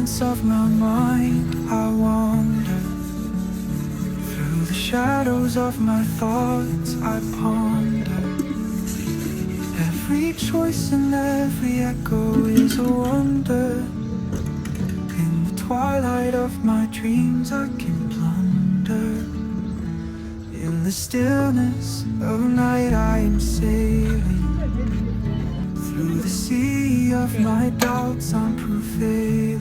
silence of my mind, I wander. Through the shadows of my thoughts, I ponder. Every choice and every echo is a wonder. In the twilight of my dreams, I can plunder. In the stillness of night, I am sailing. Through the sea of my doubts, I'm prevailing.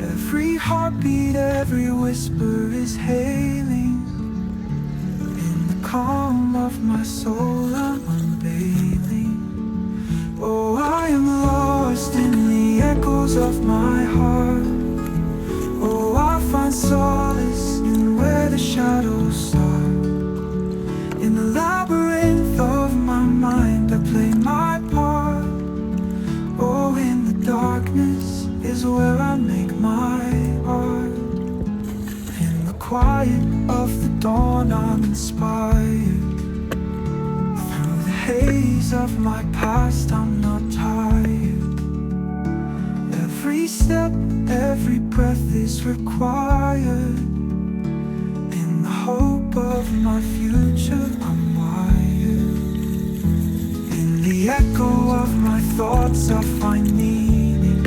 Every heartbeat, every whisper is hailing. In the calm of my soul, I'm unveiling. Oh, I am lost in the echoes of my heart. Oh, I find solace in where the shadows start. In the labyrinth of my mind, I play my part. Oh, in the darkness is where I make my art. In the quiet of the dawn, I'm inspired. Through the haze of my past, I'm not tired. Every step, every breath is required. In the hope of my future, I'm wired. In the echo of my thoughts, I find meaning.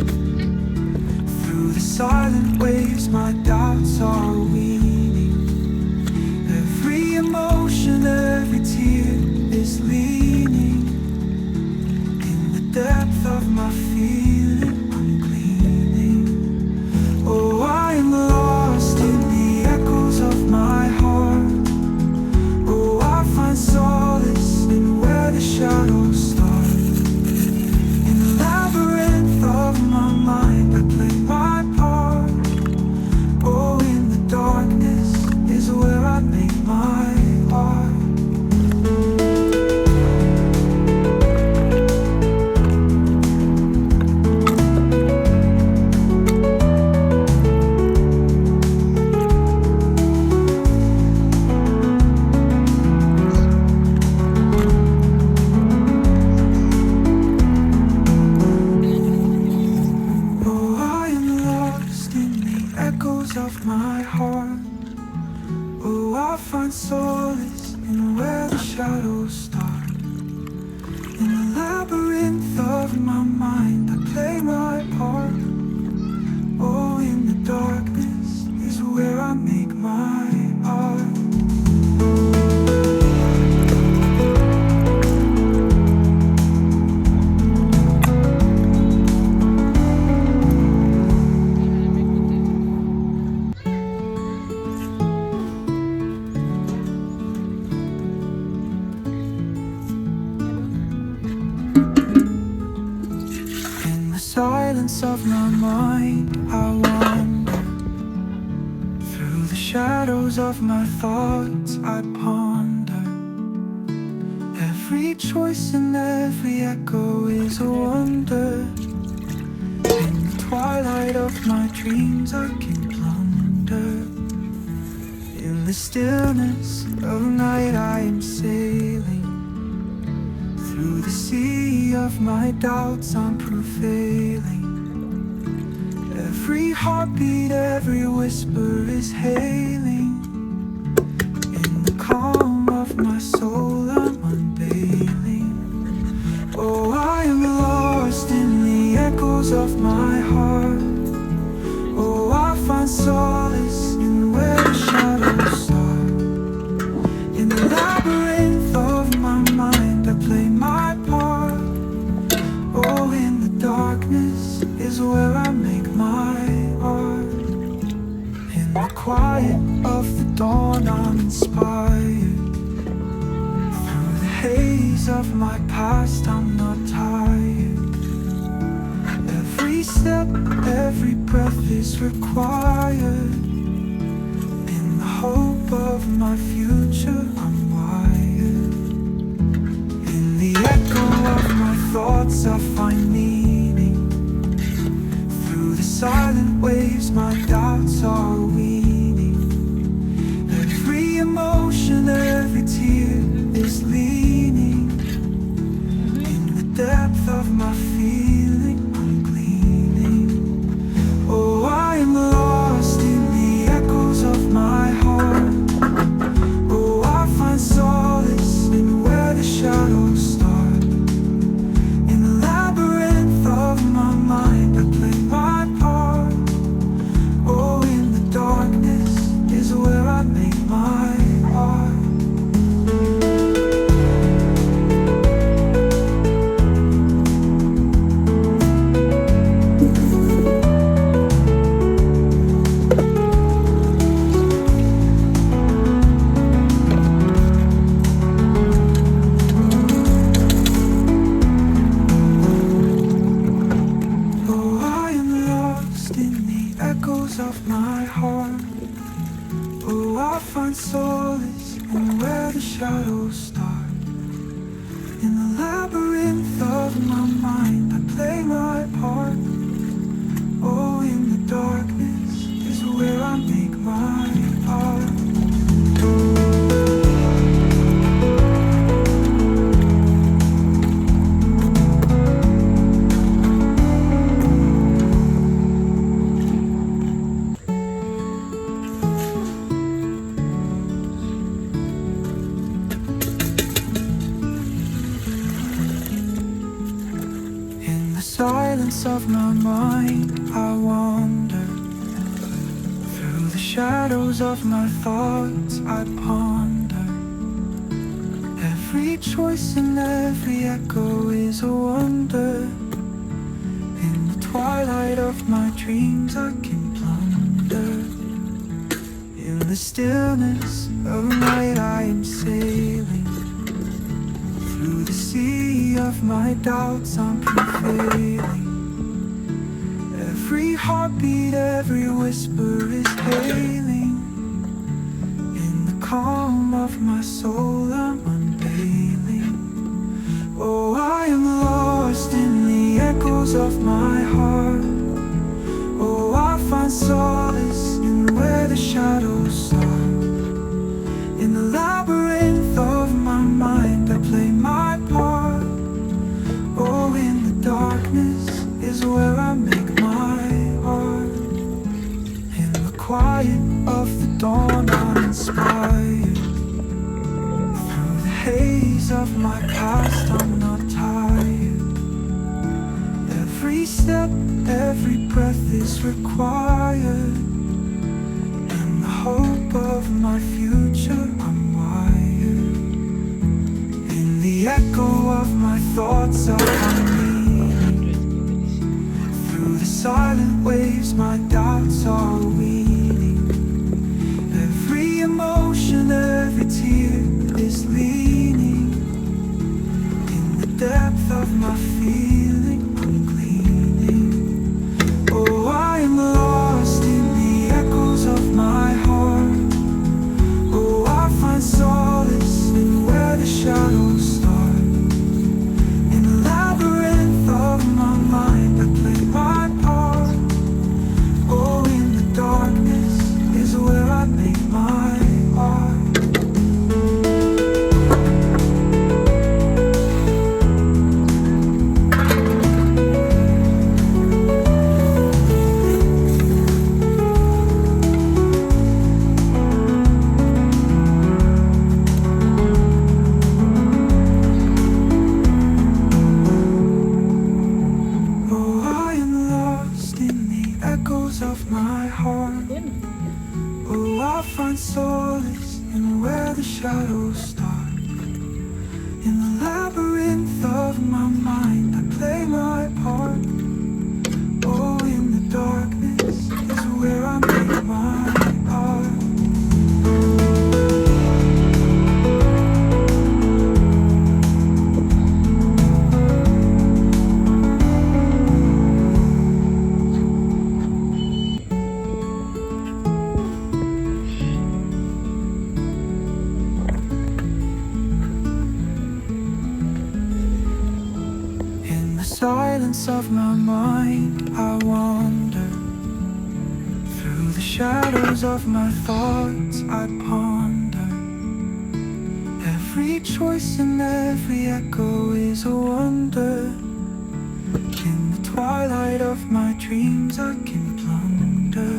Through the silent waves, my doubts are weaning. Every emotion, every tear is leaning. In the depth of my feeling, I'm gleaming. Oh, I am lost in the echoes of my heart. Oh, I find solace in where the shadows start. In the labyrinth of my mind, I play my part. Oh, in the darkness is where I make my art. Of my heart. Oh, I find solace in where the shadows start. In the labyrinth of my mind, I play my part. Oh, in the darkness is where I make my art. Silence of my mind, I wander. Through the shadows of my thoughts, I ponder. Every choice and every echo is a wonder. In the twilight of my dreams, I can plunder. In the stillness of night, I am sailing. Through the sea of my doubts, I'm prevailing. Every heartbeat, every whisper is hailing. In the calm of my soul, I'm unveiling. Oh, I am lost in the echoes of my heart. Oh, I find solace in where the shadows start. In the labyrinth of my mind, I play my part. Oh, in the darkness is where I make my art. In the quiet of the dawn, I'm inspired. Through the haze of my past, I'm not tired. Every step, every breath is required. In the hope of my future, I'm wired. In the echo of my thoughts, I find meaning. Through the silent waves, my doubts are weaning. Every emotion, every tear is leaning. In the depth of my feeling, I'm gleaming. find solace in where the shadows start. In the labyrinth of my mind, I play my part. Oh, in the darkness is where I make my art. Silence of my mind, I wander. Through the shadows of my thoughts, I ponder. Every choice and every echo is a wonder. In the twilight of my dreams, I can plunder. In the stillness of night, I am sailing. Through the sea of my doubts, I'm prevailing. Every heartbeat, every whisper is hailing. In the calm of my soul, I'm unveiling. Oh, I am lost in the echoes of my heart. Oh, I find solace in where the shadows start. In the labyrinth of my mind, I play my part. Oh, in the darkness is where I make my art. In the quiet of the dawn, I'm inspired. Through the haze of my past, I'm not tired. Every step, every breath is required. In the hope of my future, I'm wired. In the echo of my thoughts, I find meaning. Through the silent waves, my doubts are weaning. Every emotion, every tear is leaning. In the depth of my feeling, I'm gleaning. Oh, I am lost in the echoes of my heart. Oh, I find solace in where the shadows start. In the labyrinth of my mind, I play my part. Oh, in the darkness is where I make my art. Of my heart. Oh, I find solace in where the shadows start. In the labyrinth of my mind, I play my part. Oh, in the darkness is where I make my art. Silence of my mind, I wander. Through the shadows of my thoughts, I ponder. Every choice and every echo is a wonder. In the twilight of my dreams, I can plunder.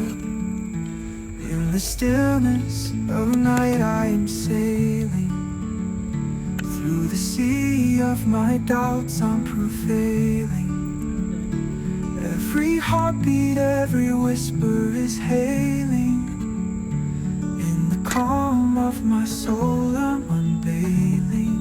In the stillness of night, I am sailing. Through the sea of my doubts, I'm prevailing. Every heartbeat, every whisper is hailing. In the calm of my soul, I'm unveiling.